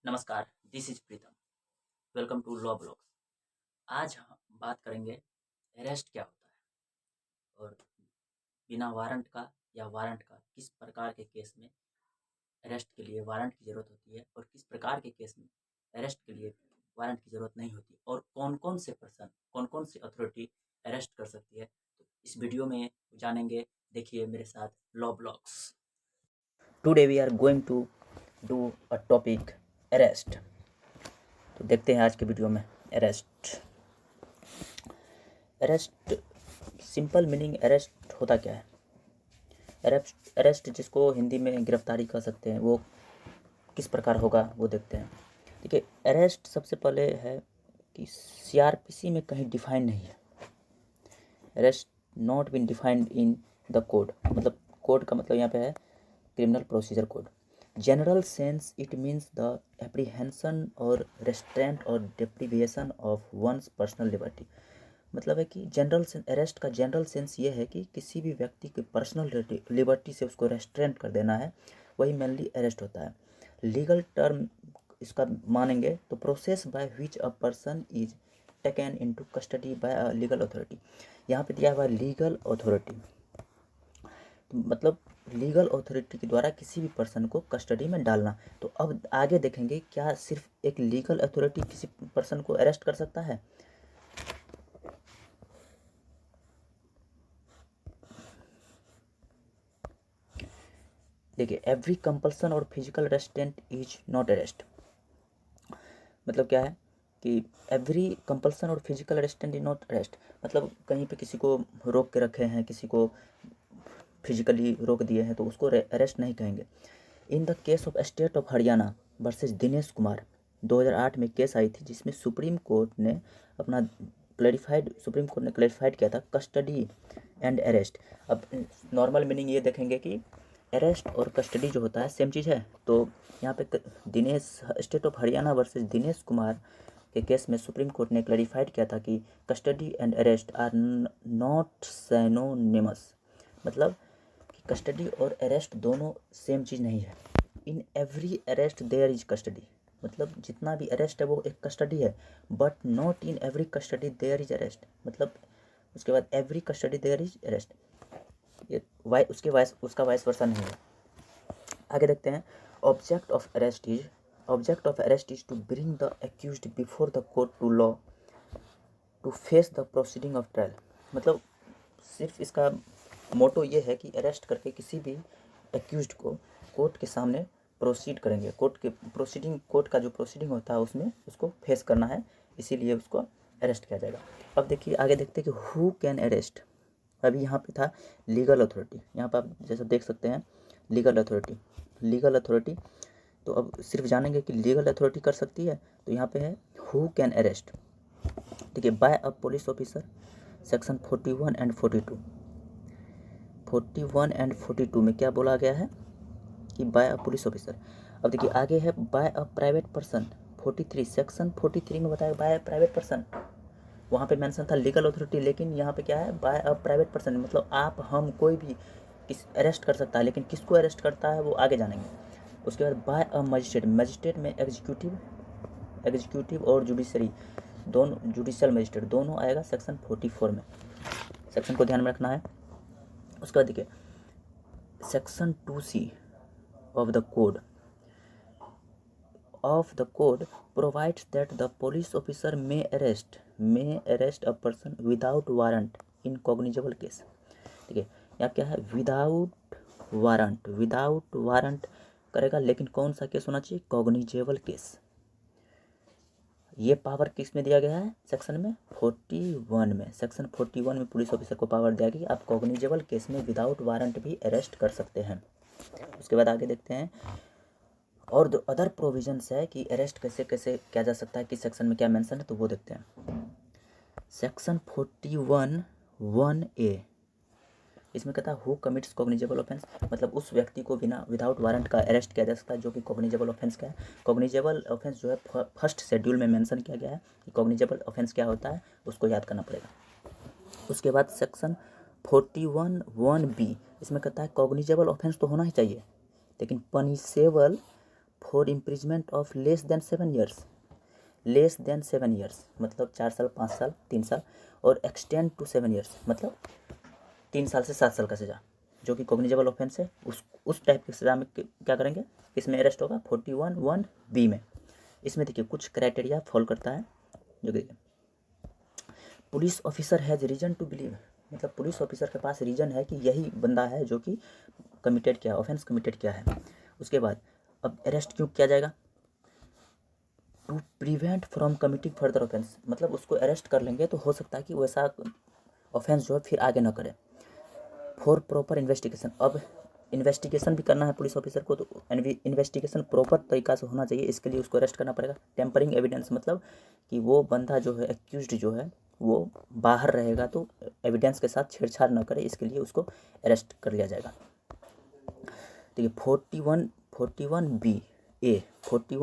नमस्कार, this is Pritam. Welcome to law blogs. आज हम बात करेंगे अरेस्ट क्या होता है और बिना वारंट का या वारंट का किस प्रकार के केस में अरेस्ट के लिए वारंट की ज़रूरत होती है और किस प्रकार के केस में अरेस्ट के लिए वारंट की ज़रूरत नहीं होती और कौन-कौन से पर्सन, कौन-कौन सी अथॉरिटी अरेस्ट कर सकती है। तो इस वीडियो में जानेंगे। देखिए मेरे साथ law blogs. Today we are going to do a topic arrest. तो देखते हैं आज के वीडियो में arrest. Arrest simple meaning arrest होता क्या है? अरेस्ट जिसको हिंदी में गिरफ्तारी कह सकते हैं, वो किस प्रकार होगा वो देखते हैं। देखिए, अरेस्ट सबसे पहले है कि सीआरपीसी में कहीं डिफाइन नहीं है। Arrest not been defined in the code, मतलब कोड का मतलब यहाँ पे है criminal procedure code. General sense it means the apprehension और रेस्ट्रेंट और deprivation of one's personal liberty. मतलब है कि जनरल अरेस्ट का जनरल सेंस ये है कि किसी भी व्यक्ति की पर्सनल लिबर्टी से उसको रेस्ट्रेंट कर देना है, वही मेनली अरेस्ट होता है। लीगल टर्म इसका मानेंगे तो process by which a person is taken into custody by a legal authority. यहाँ पे दिया हुआ लीगल अथॉरिटी, मतलब लीगल अथॉरिटी के द्वारा किसी भी पर्सन को कस्टडी में डालना। तो अब आगे देखेंगे क्या सिर्फ एक लीगल अथॉरिटी किसी पर्सन को अरेस्ट कर सकता है? देखिए, एवरी कंपल्सन और physical restaurant is not arrest. मतलब क्या है कि एवरी कंपल्सन और physical restaurant is not arrest. मतलब कहीं पे किसी को रोक के रखे हैं, किसी को फिजिकली रोक दिए हैं, तो उसको अरेस्ट नहीं कहेंगे। In the case of state of Haryana versus Dinesh Kumar 2008 में केस आई थी, जिसमें सुप्रीम कोर्ट ने क्लैरिफाइड किया था कस्टडी एंड अरेस्ट। अब नॉर्मल मीनिंग ये देखेंगे कि अरेस्ट और कस्टडी जो होता है सेम चीज़ है। तो यहाँ पे Dinesh state of Haryana versus Dinesh Kumar के केस में सुप्रीम कोर्ट ने क्लैरिफाइड किया था कि custody and arrest are not synonymous. मतलब कि कस्टडी और अरेस्ट दोनों सेम चीज़ नहीं है। In every arrest there is custody, मतलब जितना भी अरेस्ट है वो एक कस्टडी है, but not in every custody there is arrest. मतलब उसके बाद every custody there is arrest, ये उसका वाइस वर्सा नहीं है। आगे देखते हैं। Object of arrest is to bring the accused before the court to law to face the proceeding of trial. मतलब सिर्फ इसका मोटो ये है कि अरेस्ट करके किसी भी एक्यूज्ड को कोर्ट के सामने प्रोसीड करेंगे। कोर्ट का जो प्रोसीडिंग होता है उसमें उसको फेस करना है, इसीलिए उसको अरेस्ट किया जाएगा। अब देखिए आगे देखते हैं कि हु कैन अरेस्ट। अभी यहाँ पे था लीगल अथॉरिटी, यहाँ पर आप जैसा देख सकते हैं लीगल अथॉरिटी। तो अब सिर्फ जानेंगे कि लीगल अथॉरिटी कर सकती है, तो यहाँ पे है हु कैन अरेस्ट। देखिए, by a police officer, section 41 and 42 में क्या बोला गया है कि बाय अ पुलिस ऑफिसर। अब देखिए आगे है by a private person, 43 section 43 में बताया बाय अ प्राइवेट पर्सन। वहाँ पे मेंशन था लीगल अथॉरिटी, लेकिन यहाँ पे क्या है बाय अ प्राइवेट पर्सन। मतलब आप हम कोई भी अरेस्ट कर सकता है, लेकिन किसको अरेस्ट करता है वो आगे जानेंगे। उसके बाद बाय अ मजिस्ट्रेट में एग्जीक्यूटिव और जुडिशरी दोनों, जुडिशियल मजिस्ट्रेट दोनों आएगा सेक्शन 44 में। सेक्शन को ध्यान में रखना है। उसके बाद देखिए section 2C of the code provides that the police officer may arrest a person without warrant in cognizable case। देखिए यहाँ क्या है, विदाउट वारंट करेगा, लेकिन कौन सा केस होना चाहिए? Cognizable case. ये पावर किस में दिया गया है? सेक्शन में 41 में। सेक्शन 41 में पुलिस ऑफिसर को पावर दिया गया कि आप कॉग्निजेबल केस में विदाउट वारंट भी अरेस्ट कर सकते हैं। उसके बाद आगे देखते हैं और जो अदर प्रोविजंस है कि अरेस्ट कैसे कैसे किया जा सकता है, किस सेक्शन में क्या मेंशन है, तो वो देखते हैं। सेक्शन 41(1)(a), इसमें कहता है हु कमिट्स कॉग्निजेबल ऑफेंस। मतलब उस व्यक्ति को बिना विदाउट वारंट का अरेस्ट किया जा सकता है जो कि कॉग्निजेबल ऑफेंस का है। कॉग्निजेबल ऑफेंस जो है फर्स्ट शेड्यूल में मेंशन किया गया है कि कॉग्निजेबल ऑफेंस क्या होता है, उसको याद करना पड़ेगा। उसके बाद सेक्शन 41(1)(b), इसमें कहता है कॉग्निजेबल ऑफेंस तो होना ही चाहिए, लेकिन for imprisonment of less than 7 years, less than 7 years मतलब 4 साल, 5 साल, 3 साल, और एक्सटेंड टू 7 ईयर्स मतलब 3 साल से 7 साल का सज़ा, जो कि कॉग्निजेबल ऑफेंस है। उस टाइप की सज़ा में क्या करेंगे, इसमें अरेस्ट होगा 41(1)(b) में। इसमें देखिए कुछ क्राइटेरिया फॉलो करता है, जो देखिए police officer has reason to believe, मतलब पुलिस ऑफिसर के पास रीजन है कि यही बंदा है जो कि कमिटेड किया, ऑफेंस कमिटेड किया है। उसके बाद अब अरेस्ट क्यों किया जाएगा, to prevent from committing further offence, मतलब उसको अरेस्ट कर लेंगे तो हो सकता है कि वैसा ऑफेंस जो है फिर आगे ना करे। फॉर प्रॉपर इन्वेस्टिगेशन, अब इन्वेस्टिगेशन भी करना है पुलिस ऑफिसर को, तो इन्वेस्टिगेशन प्रॉपर तरीका से होना चाहिए, इसके लिए उसको अरेस्ट करना पड़ेगा। टेम्परिंग एविडेंस मतलब कि वो बंदा जो है एक्यूज्ड जो है वो बाहर रहेगा तो एविडेंस के साथ छेड़छाड़ न करे, इसके लिए उसको अरेस्ट कर लिया जाएगा। देखिए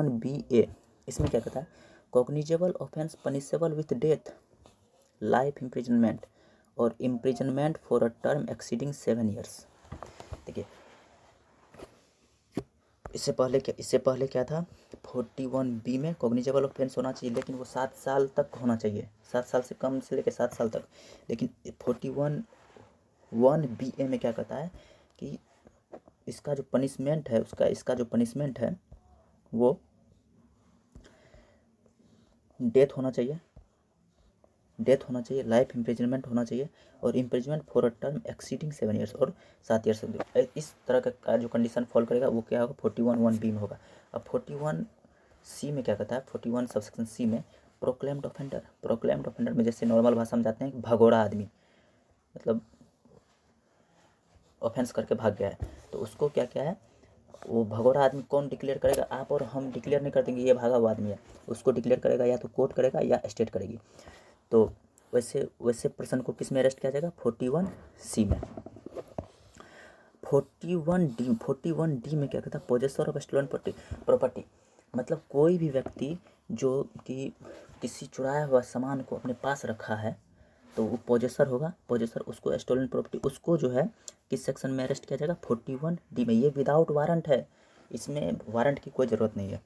41(b)(a), इसमें क्या कहता है, cognizable offence punishable with death, life imprisonment और imprisonment for a term exceeding 7 years. देखिए इससे पहले क्या था, 41(b) में कॉग्निजेबल ऑफेंस होना चाहिए, लेकिन वो 7 साल तक होना चाहिए, 7 साल से कम से लेकर 7 साल तक। लेकिन 41(1)(b)(a) में क्या कहता है कि इसका जो पनिशमेंट है इसका जो पनिशमेंट है वो डेथ होना चाहिए, लाइफ इम्प्रिजनमेंट होना चाहिए, और imprisonment for a term exceeding 7 years और 7 ईयर्स से इस तरह का जो कंडीशन फॉलो करेगा वो क्या होगा, 41(1)(b) में होगा। अब 41(c) में क्या कहता है, 41 सबसेक्शन C में प्रोक्लेम्ड ऑफेंडर में जैसे नॉर्मल भाषा में जाते हैं भगोड़ा आदमी, मतलब ऑफेंस करके भाग गया है, तो उसको क्या क्या है, वो भगोड़ा आदमी कौन डिक्लेयर करेगा, आप और हम डिक्लेयर नहीं कर देंगे ये भागा हुआ आदमी है, उसको डिक्लेयर करेगा या तो कोर्ट करेगा या स्टेट करेगी। तो वैसे पर्सन को किस में अरेस्ट किया जाएगा, 41(c) में। 41(d) में क्या कहता है, पोजेसर ऑफ स्टोलन प्रॉपर्टी, मतलब कोई भी व्यक्ति जो कि किसी चुराया हुआ सामान को अपने पास रखा है तो वो पोजेसर होगा। पोजेसर उसको स्टोलन प्रॉपर्टी, उसको जो है किस सेक्शन में अरेस्ट किया जाएगा, 41(d) में। ये विदाउट वारंट है, इसमें वारंट की कोई ज़रूरत नहीं है।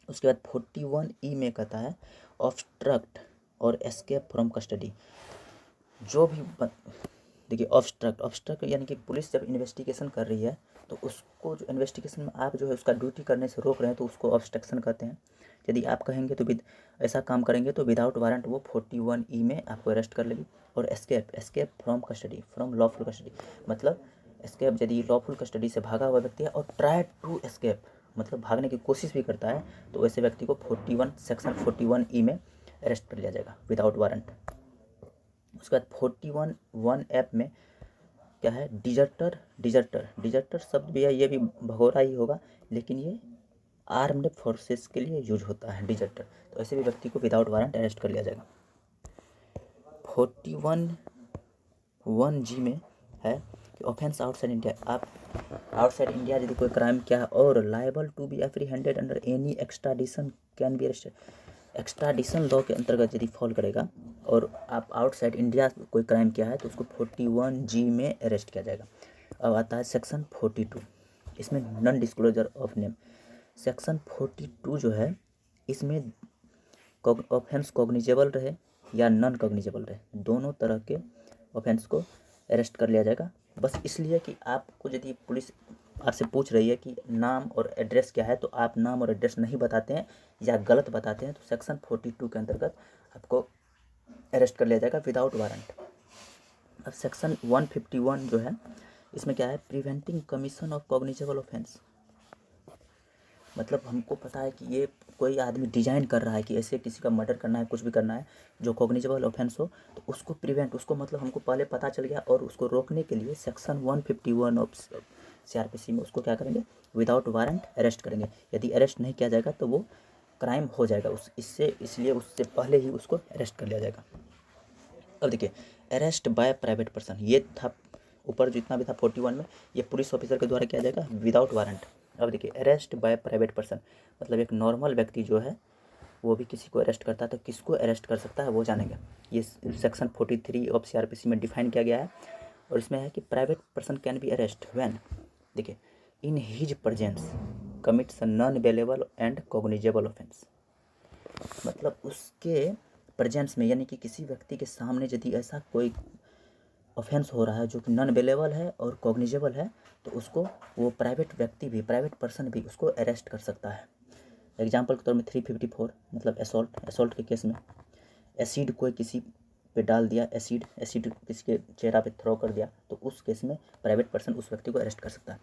उसके बाद 41(e) में कहता है ऑब्स्ट्रक्ट और एस्केप फ्रॉम कस्टडी, जो भी देखिए ऑब्स्ट्रक्ट यानी कि पुलिस जब इन्वेस्टिगेशन कर रही है तो उसको जो इन्वेस्टिगेशन में आप जो है उसका ड्यूटी करने से रोक रहे हैं तो उसको ऑब्स्ट्रक्शन कहते हैं। यदि आप कहेंगे तो ऐसा काम करेंगे तो विदाउट वारंट वो 41(e) में आपको अरेस्ट कर लेगी। और escape from custody, from lawful custody, मतलब एस्केप यदि लॉफुल कस्टडी से भागा हुआ व्यक्ति है और ट्राई टू एस्केप मतलब भागने की कोशिश भी करता है तो वैसे व्यक्ति को सेक्शन 41(e) में अरेस्ट कर लिया जाएगा विदाउट वारंट। उसके बाद 41(1)(f) में क्या है, डिजर्टर शब्द भी है, ये भी भगोड़ा ही होगा, लेकिन ये आर्म्ड फोर्सेस के लिए यूज होता है डिजर्टर, तो ऐसे भी व्यक्ति को विदाउट वारंट अरेस्ट कर लिया जाएगा। 41(1)(g) में है कि ऑफेंस आउटसाइड इंडिया, आप आउटसाइड इंडिया यदि कोई क्राइम किया है और liable to be apprehended under any extradition can be arrested, extradition law के अंतर्गत यदि फॉल करेगा और आप आउटसाइड इंडिया कोई क्राइम किया है तो उसको 41(g) में अरेस्ट किया जाएगा। अब आता है सेक्शन 42, इसमें non disclosure of name. Section 42 जो है इसमें ऑफेंस कॉग्निजेबल रहे या नॉन कॉग्निजेबल रहे, दोनों तरह के ऑफेंस को अरेस्ट कर लिया जाएगा। बस इसलिए कि आपको यदि पुलिस आपसे पूछ रही है कि नाम और एड्रेस क्या है तो आप नाम और एड्रेस नहीं बताते हैं या गलत बताते हैं तो सेक्शन 42 के अंतर्गत आपको अरेस्ट कर लिया जाएगा विदाउट वारंट। अब सेक्शन 151 जो है इसमें क्या है, preventing commission of cognizable offence, मतलब हमको पता है कि ये कोई आदमी डिजाइन कर रहा है कि ऐसे किसी का मर्डर करना है, कुछ भी करना है जो कॉग्निजेबल ऑफेंस हो, तो उसको प्रिवेंट, उसको मतलब हमको पहले पता चल गया और उसको रोकने के लिए सेक्शन 151 ऑफ CRPC में उसको क्या करेंगे, विदाउट वारंट अरेस्ट करेंगे। यदि अरेस्ट नहीं किया जाएगा तो वो क्राइम हो जाएगा इसलिए उससे पहले ही उसको अरेस्ट कर लिया जाएगा। अब देखिए अरेस्ट बाय प्राइवेट पर्सन, ये था ऊपर जितना भी था 41 में, ये पुलिस ऑफिसर के द्वारा किया जाएगा विदाउट वारंट। अब देखिए अरेस्ट बाय प्राइवेट पर्सन मतलब एक नॉर्मल व्यक्ति जो है वो भी किसी को अरेस्ट करता है, तो किसको अरेस्ट कर सकता है वो जानेंगे। ये सेक्शन 43 ऑफ CRPC में डिफाइन किया गया है और इसमें है कि private person can be arrest when, देखिए in his presence, commits non bailable and cognizable offence, मतलब उसके प्रेजेंस में, यानी कि किसी व्यक्ति के सामने यदि ऐसा कोई ऑफेंस हो रहा है जो कि नॉन बेलेबल है और कॉग्निजेबल है, तो उसको वो प्राइवेट व्यक्ति भी, प्राइवेट पर्सन भी उसको अरेस्ट कर सकता है। एग्जाम्पल के तौर में 354 मतलब असॉल्ट के केस में एसिड कोई किसी पे डाल दिया, एसिड किसी के चेहरा पे थ्रो कर दिया, तो उस केस में प्राइवेट पर्सन उस व्यक्ति को अरेस्ट कर सकता है।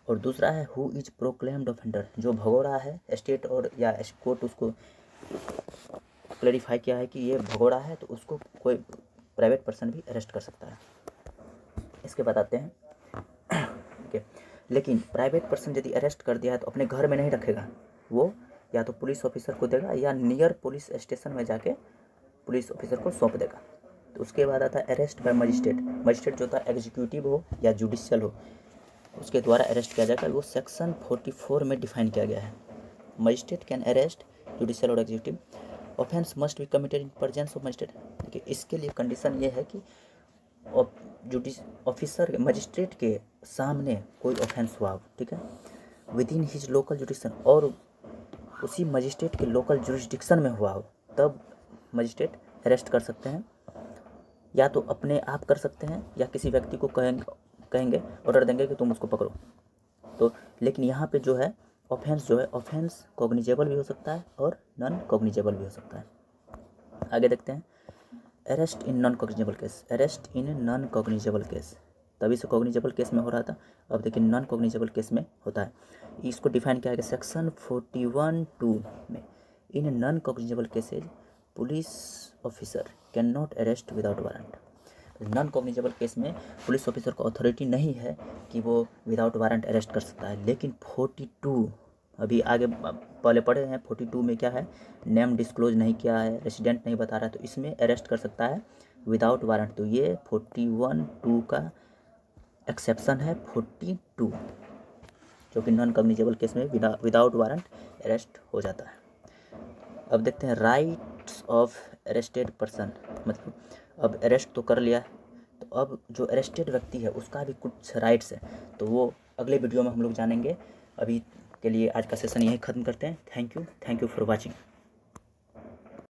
और दूसरा है हु इज प्रोक्लेम्ड ऑफेंडर, जो भगोड़ा है, स्टेट और या कोर्ट उसको क्लैरिफाई किया है कि ये भगोड़ा है, तो उसको कोई प्राइवेट पर्सन भी अरेस्ट कर सकता है। इसके बाद आते हैं ठीक है, लेकिन प्राइवेट पर्सन यदि अरेस्ट कर दिया है तो अपने घर में नहीं रखेगा, वो या तो पुलिस ऑफिसर को देगा या नियर पुलिस स्टेशन में जाके पुलिस ऑफिसर को सौंप देगा। तो उसके बाद आता है अरेस्ट बाय मजिस्ट्रेट जो होता है एग्जीक्यूटिव हो या जुडिशियल हो, उसके द्वारा अरेस्ट किया जाएगा। वो सेक्शन 44 में डिफाइन किया गया है। मजिस्ट्रेट कैन अरेस्ट, जुडिशियल और executive. Offence must be committed in presence of magistrate. देखिए इसके लिए कंडीशन ये है कि ऑफिसर मजिस्ट्रेट के सामने कोई ऑफेंस हुआ हो, ठीक है, विद इन हिज लोकल जुडिक्शन, और उसी मजिस्ट्रेट के लोकल जुरिस्डिक्शन में हुआ हो, तब मजिस्ट्रेट अरेस्ट कर सकते हैं। या तो अपने आप कर सकते हैं या किसी व्यक्ति को कहेंगे ऑर्डर देंगे कि तुम उसको पकड़ो। तो लेकिन यहाँ पे जो है ऑफेंस ऑफेंस कॉग्निजेबल भी हो सकता है और नॉन कॉग्निजेबल भी हो सकता है। आगे देखते हैं arrest in non cognizable case. तभी से कॉग्निजेबल केस में हो रहा था, अब देखिए नॉन कॉग्निजेबल केस में होता है। इसको डिफाइन किया गया सेक्शन 41(2) में। In non cognizable cases police officer can not arrest without warrant. Non cognizable case में पुलिस ऑफिसर को अथॉरिटी नहीं है कि वो विदाउट वारंट अरेस्ट कर सकता है। लेकिन 42 अभी आगे पहले पढ़े हैं, 42 में क्या है, नेम डिस्क्लोज नहीं किया है, रेसिडेंट नहीं बता रहा है, तो इसमें अरेस्ट कर सकता है विदाउट वारंट। तो ये 41(2) का एक्सेप्शन है 42, जो कि नॉन कॉग्निजेबल केस में विदाउट वारंट अरेस्ट हो जाता है। अब देखते हैं राइट्स ऑफ अरेस्टेड पर्सन, मतलब अब अरेस्ट तो कर लिया, तो अब जो अरेस्टेड व्यक्ति है उसका भी कुछ राइट्स है, तो वो अगले वीडियो में हम लोग जानेंगे। अभी के लिए आज का सेशन यहीं ख़त्म करते हैं। Thank you for watching.